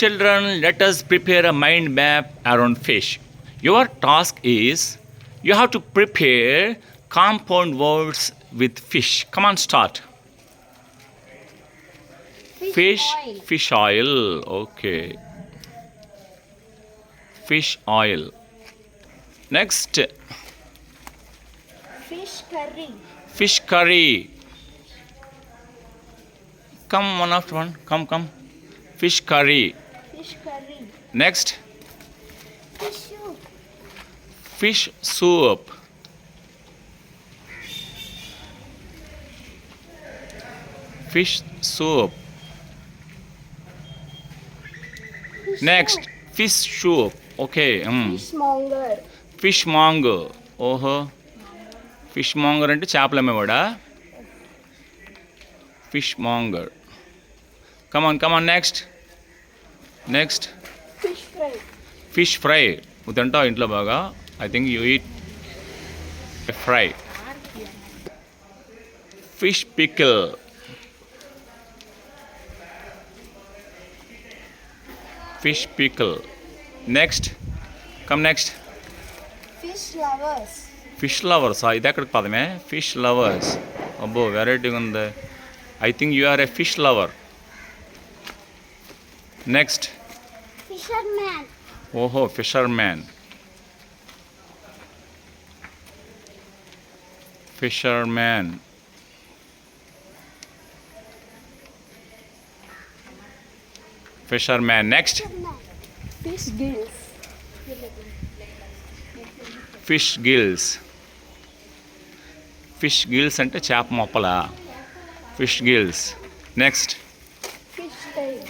children, let us prepare a mind map around fish. Your task is you have to prepare compound words with fish. Come on, start. Fish, oil. fish oil. Okay. Fish oil. Next, Fish curry. fish curry. Come one after one. Come. Fish curry. Fish curry. Next, Fish soup. fish soup. Fish soup. Fish Next, soup. fish soup. Okay. Fishmonger. Fish mango. ఓహో, fishmonger అంటే చేపలు అమ్మేవాడా? Fishmonger. Come on next. Fish fry. Fish fry. నువ్వు తింటావు ఇంట్లో బాగా? I think you eat fry. Fish pickle. Fish pickle. Next. Fish lovers. Fish లవర్సా? ఇది ఎక్కడికి పదమే? Fish lovers. అబ్బో, వెరైటీగా ఉంది. I think you are a fish lover. Next. Fisherman. ఓహో, fisherman. Next. Fish gills. Fish gills అంటే చేప మొప్పలా? Fish gills. Next. Fish tail.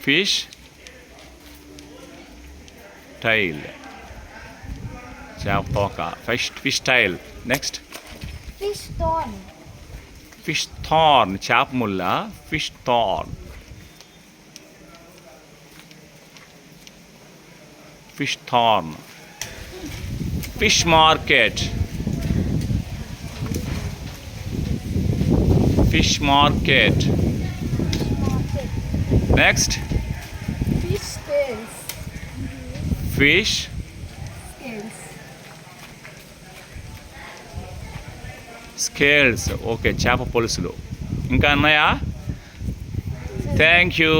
Fish tail. చేప తోక. Fish tail. Next. Fish thorn. Fish thorn. చేప ముల్ల. Fish thorn. Fish market. Market. Next. Fish scales. Fish Scales. Scales. Okay, చేప పులుసులు. ఇంకా అన్నాయా? Thank you.